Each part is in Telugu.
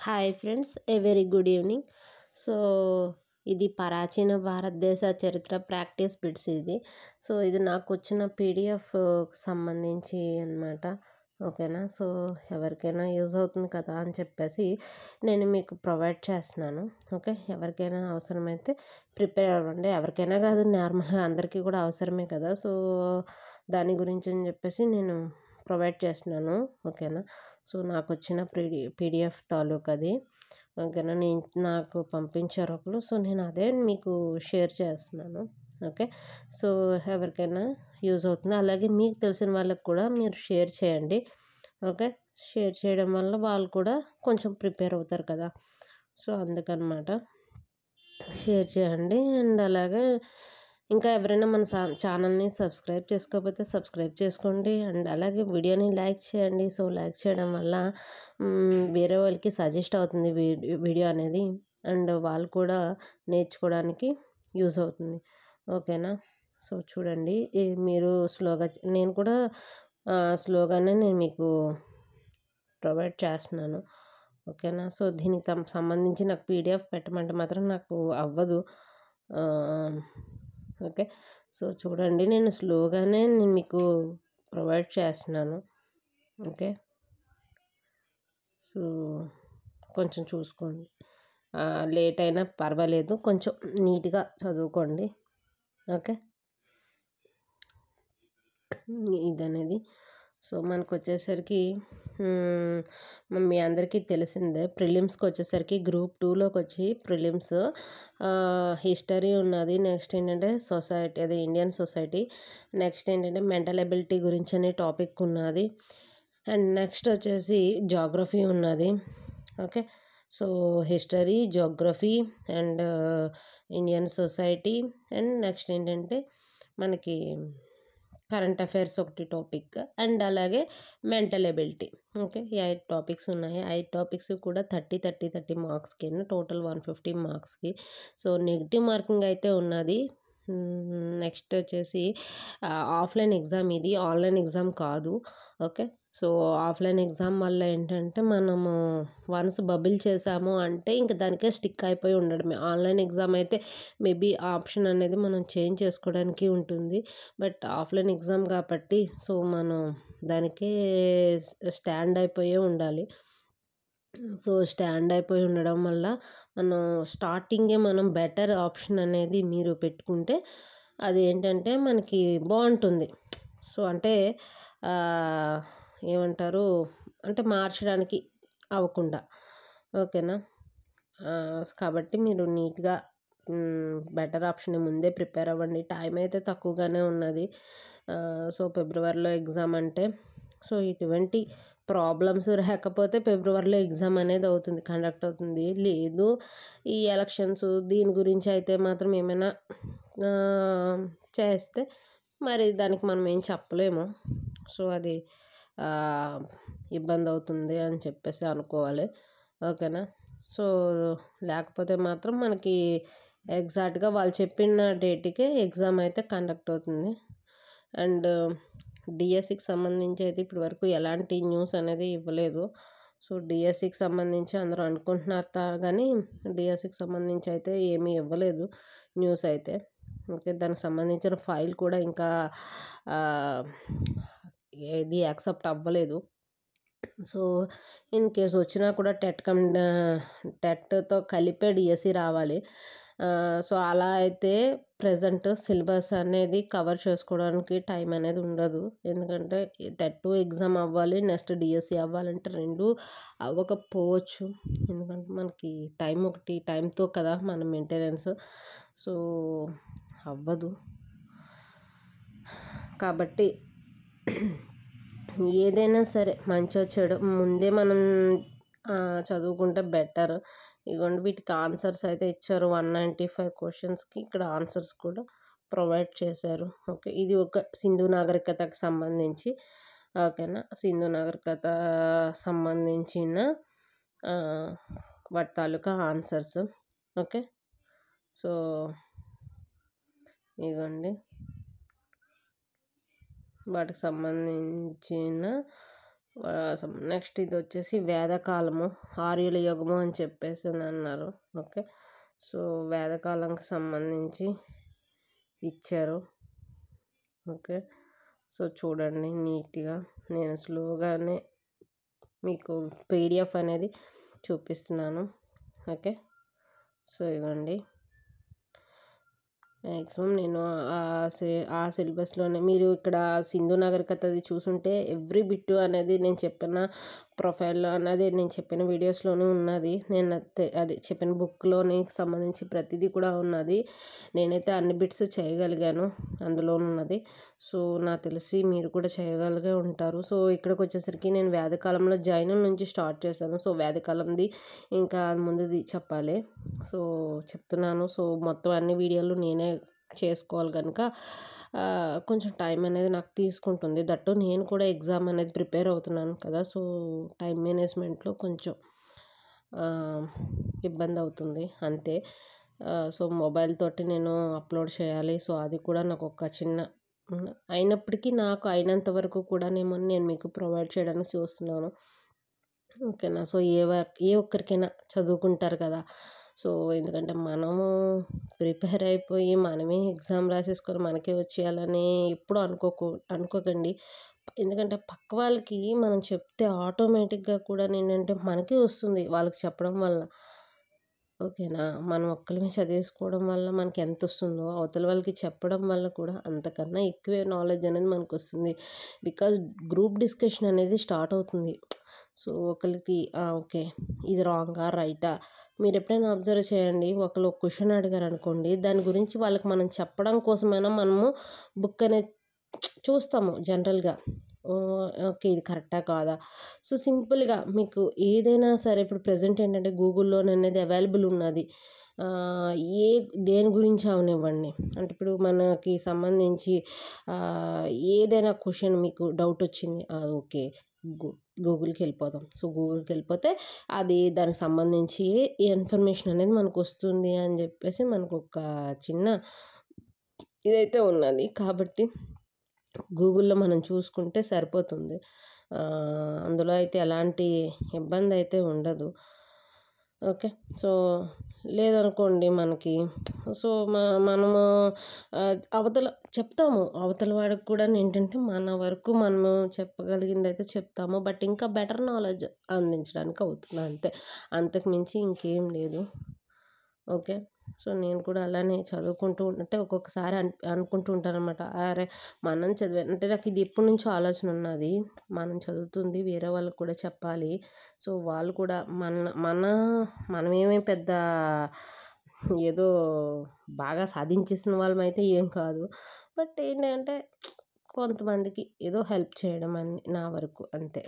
Hi friends, a very good evening. So ఇది ప్రాచీన భారతదేశ చరిత్ర ప్రాక్టీస్ బిట్స్ ఇది. సో ఇది నాకు వచ్చిన పీడిఎఫ్ సంబంధించి అన్నమాట. ఓకేనా. సో ఎవరికైనా యూజ్ అవుతుంది కదా అని చెప్పేసి నేను మీకు ప్రొవైడ్ చేస్తున్నాను. ఓకే, ఎవరికైనా అవసరమైతే ప్రిపేర్ అవ్వండి. ఎవరికైనా కాదు, నార్మల్గా అందరికీ కూడా అవసరమే కదా. సో దాని గురించి అని చెప్పేసి నేను ప్రొవైడ్ చేస్తున్నాను. ఓకేనా. సో నాకు వచ్చిన పీడిఎఫ్ తాలూకు అది. ఓకేనా. నాకు పంపించారు ఒకరు. సో నేను అదే మీకు షేర్ చేస్తున్నాను. ఓకే. సో ఎవరికైనా యూజ్ అవుతుంది. అలాగే మీకు తెలిసిన వాళ్ళకి కూడా మీరు షేర్ చేయండి. ఓకే. షేర్ చేయడం వల్ల వాళ్ళు కూడా కొంచెం ప్రిపేర్ అవుతారు కదా. సో అందుకనమాట షేర్ చేయండి. అండ్ అలాగే ఇంకా ఎవరైనా మన ఛానల్ని సబ్స్క్రైబ్ చేసుకోకపోతే సబ్స్క్రైబ్ చేసుకోండి. అండ్ అలాగే వీడియోని లైక్ చేయండి. సో లైక్ చేయడం వల్ల వేరే వాళ్ళకి సజెస్ట్ అవుతుంది వీడియో అనేది. అండ్ వాళ్ళు కూడా నేర్చుకోవడానికి యూజ్ అవుతుంది. ఓకేనా. సో చూడండి, మీరు స్లోగా, నేను కూడా స్లోగానే నేను మీకు ప్రొవైడ్ చేస్తున్నాను. ఓకేనా. సో దీనికి సంబంధించి నాకు పీడిఎఫ్ పెట్టమంటే మాత్రం నాకు అవ్వదు. ఓకే. సో చూడండి, నేను స్లోగానే నేను మీకు ప్రొవైడ్ చేస్తున్నాను. ఓకే. సో కొంచెం చూసుకోండి. లేట్ అయినా పర్వాలేదు, కొంచెం నీట్గా చదువుకోండి. ఓకే. ఇదనేది సో మనకు వచ్చేసరికి మీ అందరికీ తెలిసిందే. ప్రిలిమ్స్కి వచ్చేసరికి గ్రూప్ 2లోకి వచ్చి ప్రిలిమ్స్ హిస్టరీ ఉన్నది. నెక్స్ట్ ఏంటంటే సొసైటీ, అదే ఇండియన్ సొసైటీ. నెక్స్ట్ ఏంటంటే మెంటల్ ఎబిలిటీ గురించి అనే టాపిక్ ఉన్నది. అండ్ నెక్స్ట్ వచ్చేసి జాగ్రఫీ ఉన్నది. Okay. So history, geography and Indian society. And next ఏంటంటే మనకి కరెంట్ అఫైర్స్ ఒకటి టాపిక్. అండ్ అలాగే మెంటల్ ఎబిలిటీ. ఓకే. ఈ 5 టాపిక్స్ ఉన్నాయి. 5 టాపిక్స్ కూడా 30 మార్క్స్కి, టోటల్ 150 మార్క్స్కి. సో నెగిటివ్ మార్కింగ్ అయితే ఉన్నది. నెక్స్ట్ వచ్చేసి ఆఫ్లైన్ ఎగ్జామ్, ఇది ఆన్లైన్ ఎగ్జామ్ కాదు. ఓకే. సో ఆఫ్లైన్ ఎగ్జామ్ వల్ల ఏంటంటే మనము వన్స్ బబుల్ చేసాము అంటే ఇంక దానికే స్టిక్ అయిపోయి ఉండడమే. ఆన్లైన్ ఎగ్జామ్ అయితే మేబీ ఆప్షన్ అనేది మనం చేంజ్ చేసుకోవడానికి ఉంటుంది. బట్ ఆఫ్లైన్ ఎగ్జామ్ కాబట్టి సో మనం దానికే స్టాండ్ అయిపోయే ఉండాలి. సో స్టాండ్ అయిపోయి ఉండడం వల్ల మనం స్టార్టింగే మనం బెటర్ ఆప్షన్ అనేది మీరు పెట్టుకుంటే అది ఏంటంటే మనకి బాగుంటుంది. సో అంటే ఏమంటారు అంటే మార్చడానికి అవ్వకుండా. ఓకేనా. కాబట్టి మీరు నీట్గా బెటర్ ఆప్షన్ ముందే ప్రిపేర్ అవ్వండి. టైం అయితే తక్కువగానే ఉన్నది. సో ఫిబ్రవరిలో ఎగ్జామ్ అంటే సో ఇటువంటి ప్రాబ్లమ్స్ రాకపోతే ఫిబ్రవరిలో ఎగ్జామ్ అనేది కండక్ట్ అవుతుంది. లేదు ఈ ఎలక్షన్స్ దీని గురించి అయితే మాత్రం ఏమైనా చేస్తే మరి దానికి మనం ఏం చెప్పలేము. సో అది ఇబ్బంది అవుతుంది అని చెప్పేసి అనుకోవాలి. ఓకేనా. సో లేకపోతే మాత్రం మనకి ఎగ్జాక్ట్గా వాళ్ళు చెప్పిన డేట్కే ఎగ్జామ్ అయితే కండక్ట్ అవుతుంది. అండ్ డిఎస్సికి సంబంధించి అయితే ఇప్పటి వరకు ఎలాంటి న్యూస్ అనేది ఇవ్వలేదు. సో డిఎస్సికి సంబంధించి అందరూ అనుకుంటున్నారు కానీ డిఎస్సికి సంబంధించి అయితే ఏమీ ఇవ్వలేదు న్యూస్ అయితే. ఓకే. దానికి సంబంధించిన ఫైల్ కూడా ఇంకా ఏది యాక్సెప్ట్ అవ్వలేదు. సో ఇన్ కేస్ వచ్చినా కూడా టెట్తో కలిపే డిఎస్సి రావాలి. సో అలా అయితే ప్రజెంట్ సిలబస్ అనేది కవర్ చేసుకోవడానికి టైం అనేది ఉండదు. ఎందుకంటే టెట్ ఎగ్జామ్ అవ్వాలి, నెక్స్ట్ డిఎస్సి అవ్వాలంటే రెండు అవ్వకపోవచ్చు. ఎందుకంటే మనకి టైంతో కదా మన మెయింటెనెన్స్. సో అవ్వదు కాబట్టి ఏదైనా సరే మంచో చెడో ముందే మనం చదువుకుంటే బెటర్. ఇదిగోండి వీటికి ఆన్సర్స్ అయితే ఇచ్చారు. 195 క్వశ్చన్స్కి ఇక్కడ ఆన్సర్స్ కూడా ప్రొవైడ్ చేశారు. ఓకే. ఇది ఒక సింధు నాగరికతకు సంబంధించి. ఓకేనా. సింధు నాగరికత సంబంధించిన వాటి తాలూకా ఆన్సర్స్. ఓకే. సో ఇదిగోండి వాటికి సంబంధించిన నెక్స్ట్ ఇది వచ్చేసి వేదకాలము, ఆర్యుల యుగము అని చెప్పేసి అన్నారు. ఓకే. సో వేదకాలంకి సంబంధించి ఇచ్చారు. ఓకే. సో చూడండి నీట్గా నేను స్లోగానే మీకు పీడిఎఫ్ అనేది చూపిస్తున్నాను. ఓకే. సో ఇవ్వండి మ్యాక్సిమం నేను ఆ సిలబస్లోనే మీరు ఇక్కడ సింధు నాగరికతది చూసుంటే ఎవ్రీ బిట్టు అనేది నేను చెప్పిన ప్రొఫైల్లో అన్నది నేను చెప్పిన వీడియోస్లోనే ఉన్నది. నేను అది చెప్పిన బుక్లోని సంబంధించి ప్రతిదీ కూడా ఉన్నది. నేనైతే అన్ని బిట్స్ చేయగలిగాను అందులో ఉన్నది. సో నాకు తెలిసి మీరు కూడా చేయగలిగే ఉంటారు. సో ఇక్కడికి వచ్చేసరికి నేను వేదకాలంలో జైనుల నుంచి స్టార్ట్ చేశాను. సో వేదకాలంది ఇంకా ముందుది చెప్పాలి. సో చెప్తున్నాను. సో మొత్తం అన్ని వీడియోలు నేనే చేసుకోవాలి కనుక కొంచెం టైం అనేది నాకు తీసుకుంటుంది. దట్టు నేను కూడా ఎగ్జామ్ అనేది ప్రిపేర్ అవుతున్నాను కదా. సో టైం మేనేజ్మెంట్లో కొంచెం ఇబ్బంది అవుతుంది అంతే. సో మొబైల్ తోటి నేను అప్లోడ్ చేయాలి. సో అది కూడా నాకు ఒక చిన్న అయినప్పటికీ నాకు అయినంత వరకు కూడా నేను మీకు ప్రొవైడ్ చేయడానికి చూస్తున్నాను. ఓకేనా. సో ఏ ఒక్కరికైనా చదువుకుంటారు కదా. సో ఎందుకంటే మనము ప్రిపేర్ అయిపోయి మనమే ఎగ్జామ్ రాసేసుకొని మనకే వచ్చేయాలని ఎప్పుడు అనుకోకండి. ఎందుకంటే పక్క వాళ్ళకి మనం చెప్తే ఆటోమేటిక్గా కూడా ఏంటంటే మనకే వస్తుంది వాళ్ళకి చెప్పడం వల్ల. ఓకేనా. మనం ఒక్కళ్ళమే చదివేసుకోవడం వల్ల మనకి ఎంత వస్తుందో అవతల వాళ్ళకి చెప్పడం వల్ల కూడా అంతకన్నా ఎక్కువే నాలెడ్జ్ అనేది మనకు వస్తుంది. బికాజ్ గ్రూప్ డిస్కషన్ అనేది స్టార్ట్ అవుతుంది. సో ఒకళ్ళకి ఓకే ఇది రాంగా రైటా మీరు ఎప్పుడైనా అబ్జర్వ్ చేయండి. ఒకళ్ళు ఒక క్వశ్చన్ అడిగారు అనుకోండి దాని గురించి వాళ్ళకి మనం చెప్పడం కోసమైనా మనము బుక్ అనేది చూస్తాము జనరల్గా. ఓకే ఇది కరెక్టా కాదా. సో సింపుల్గా మీకు ఏదైనా సరే ఇప్పుడు ప్రజెంట్ ఏంటంటే గూగుల్లోననేది అవైలబుల్ ఉన్నది. ఏ దేని గురించి అవనివ్వండి. అంటే ఇప్పుడు మనకి సంబంధించి ఏదైనా క్వశ్చన్ మీకు డౌట్ వచ్చింది ఓకే గూగుల్కి వెళ్ళిపోదాం. సో గూగుల్కి వెళ్ళిపోతే అది దానికి సంబంధించి ఇన్ఫర్మేషన్ అనేది మనకు వస్తుంది అని చెప్పేసి మనకు ఒక చిన్న ఇదైతే ఉన్నది. కాబట్టి గూగుల్లో మనం చూసుకుంటే సరిపోతుంది. అందులో అయితే ఎలాంటి ఇబ్బంది అయితే ఉండదు. ఓకే. సో లేదనుకోండి మనకి సో మనము అవతల చెప్తాము. అవతల వాడికి కూడా ఏంటంటే మన వరకు మనము చెప్పగలిగింది అయితే చెప్తాము. బట్ ఇంకా బెటర్ నాలెడ్జ్ అందించడానికి అవుతుంది అంతే. అంతకు మించి ఇంకేం లేదు. ఓకే. సో నేను కూడా అలానే చదువుకుంటూ అంటే ఒక్కొక్కసారి అనుకుంటూ ఉంటాననమాట. అరే మనం చదివా అంటే నాకు ఇది ఎప్పటి నుంచో ఆలోచన ఉన్నది. మనం చదువుతుంది వేరే వాళ్ళకి కూడా చెప్పాలి. సో వాళ్ళు కూడా మనమేమి పెద్ద ఏదో బాగా సాధించేసిన వాళ్ళమైతే ఏం కాదు. బట్ ఏంటంటే కొంతమందికి ఏదో హెల్ప్ చేయడం అని నా వరకు అంతే.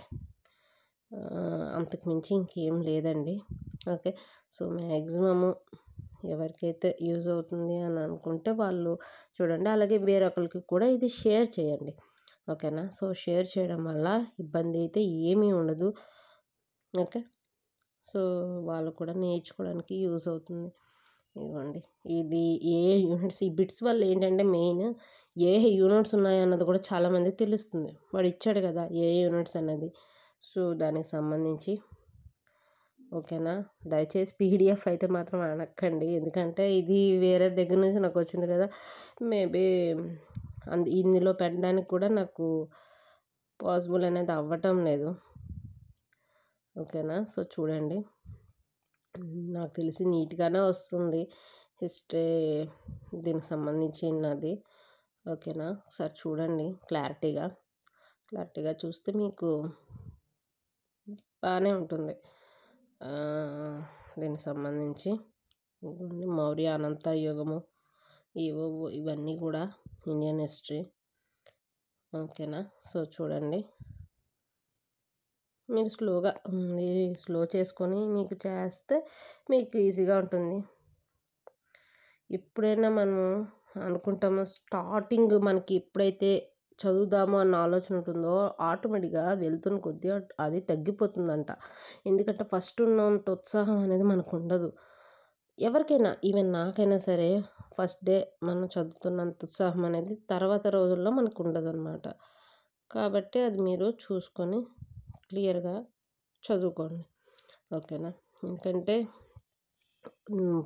అంతకు మించి ఇంకేం లేదండి. ఓకే. సో మ్యాక్సిమము ఎవరికైతే యూజ్ అవుతుంది అని అనుకుంటే వాళ్ళు చూడండి. అలాగే వేరొకరికి కూడా ఇది షేర్ చేయండి. ఓకేనా. సో షేర్ చేయడం వల్ల ఇబ్బంది అయితే ఏమీ ఉండదు. ఓకే. సో వాళ్ళు కూడా నేర్చుకోవడానికి యూజ్ అవుతుంది. ఇదిగోండి ఇది ఏ యూనిట్స్ ఈ బిట్స్ వల్ల ఏంటంటే మెయిన్ ఏ యూనిట్స్ ఉన్నాయన్నది కూడా చాలామందికి తెలుస్తుంది. వాడు ఇచ్చాడు కదా ఏ యూనిట్స్ అన్నది. సో దానికి సంబంధించి ఓకేనా. దయచేసి పీడిఎఫ్ అయితే మాత్రం అడక్కండి. ఎందుకంటే ఇది వేరే దగ్గర నుంచి నాకు వచ్చింది కదా. మేబీ ఇందులో పెట్టడానికి కూడా నాకు పాసిబుల్ అనేది అవ్వటం లేదు. ఓకేనా. సో చూడండి నాకు తెలిసి నీట్గానే వస్తుంది హిస్టరీ దీనికి సంబంధించినది. ఓకేనా. ఒకసారి చూడండి క్లారిటీగా చూస్తే మీకు బాగానే ఉంటుంది. దీనికి సంబంధించి మౌర్య అనంత యుగము ఇవన్నీ కూడా ఇండియన్ హిస్టరీ. ఓకేనా. సో చూడండి మీరు స్లో చేసుకొని మీకు చేస్తే మీకు ఈజీగా ఉంటుంది. ఎప్పుడైనా మనము అనుకుంటామో స్టార్టింగ్ మనకి ఎప్పుడైతే చదువుదాము అన్న ఆలోచన ఉంటుందో ఆటోమేటిక్గా వెళ్తున్న కొద్దీ అది తగ్గిపోతుందంట. ఎందుకంటే ఫస్ట్ ఉన్నంత ఉత్సాహం అనేది మనకు ఉండదు. ఎవరికైనా ఈవెన్ నాకైనా సరే ఫస్ట్ డే మనం చదువుతున్నంత ఉత్సాహం అనేది తర్వాత రోజుల్లో మనకు ఉండదన్నమాట. కాబట్టి అది మీరు చూసుకొని క్లియర్గా చదువుకోండి. ఓకేనా? ఎందుకంటే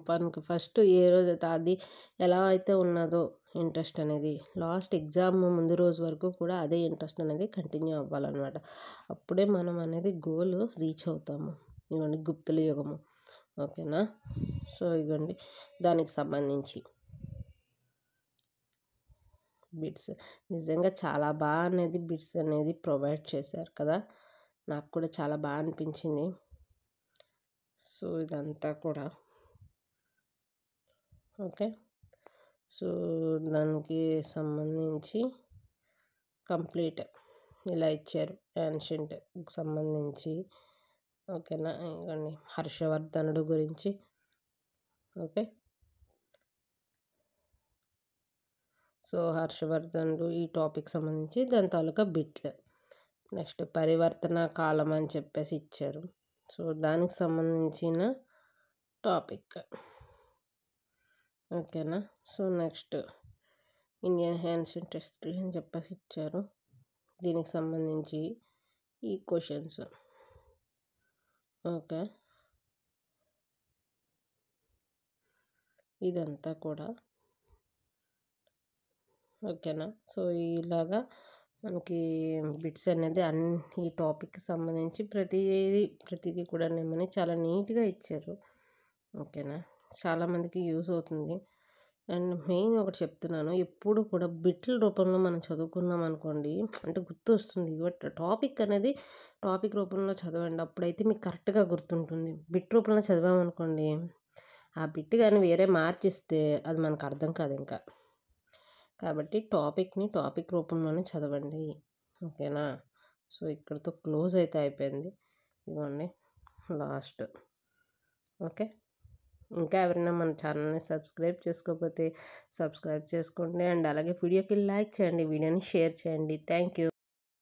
మనకు ఫస్ట్ ఏ రోజైతే అది ఎలా అయితే ఉన్నదో ఇంట్రెస్ట్ అనేది లాస్ట్ ఎగ్జామ్ ముందు రోజు వరకు కూడా అదే ఇంట్రెస్ట్ అనేది కంటిన్యూ అవ్వాలన్నమాట. అప్పుడే మనం అనేది గోల్ రీచ్ అవుతాము. ఇవ్వండి గుప్తుల యుగము. ఓకేనా? సో ఇవ్వండి దానికి సంబంధించి బిట్స్ నిజంగా చాలా బాగా అనేది బిట్స్ అనేది ప్రొవైడ్ చేశారు కదా. నాకు కూడా చాలా బాగా అనిపించింది. సో ఇదంతా కూడా ఓకే. సో దానికి సంబంధించి కంప్లీట్ ఇలా ఇచ్చారు. యాన్షియంట్కి సంబంధించి ఓకేనా. ఇవ్వండి హర్షవర్ధనుడు గురించి. ఓకే. సో హర్షవర్ధనుడు ఈ టాపిక్ సంబంధించి దాని తాలూకా బిట్లు. నెక్స్ట్ పరివర్తన కాలం అని చెప్పేసి ఇచ్చారు. సో దానికి సంబంధించిన టాపిక్. ఓకేనా. So next Indian ancient history అని చెప్పేసి ఇచ్చారు. దీనికి సంబంధించి ఈ క్వశ్చన్స్. ఓకే. ఇదంతా కూడా ఓకేనా. సో ఇలాగా మనకి బిట్స్ అనేది ఈ టాపిక్కి సంబంధించి ప్రతిదీ కూడా నేమని చాలా నీట్గా ఇచ్చారు. ఓకేనా. చాలామందికి యూజ్ అవుతుంది. అండ్ మెయిన్ ఒకటి చెప్తున్నాను, ఎప్పుడు కూడా బిట్ల రూపంలో మనం చదువుకున్నాం అనుకోండి అంటే గుర్తొస్తుంది. బట్ టాపిక్ రూపంలో చదవండి. అప్పుడైతే మీకు కరెక్ట్గా గుర్తుంటుంది. బిట్ రూపంలో చదివామనుకోండి ఆ బిట్ కానీ వేరే మార్చిస్తే అది మనకు అర్థం కాదు ఇంకా. కాబట్టి టాపిక్ రూపంలోనే చదవండి. ఓకేనా. సో ఇక్కడితో క్లోజ్ అయితే అయిపోయింది. ఇవ్వండి లాస్ట్. ఓకే. ఇంకా ఎవరైనా మన ఛానల్ని సబ్స్క్రైబ్ చేసుకోకపోతే సబ్స్క్రైబ్ చేసుకోండి. అండ్ అలాగే వీడియోకి లైక్ చేయండి, వీడియోని షేర్ చేయండి. Thank you.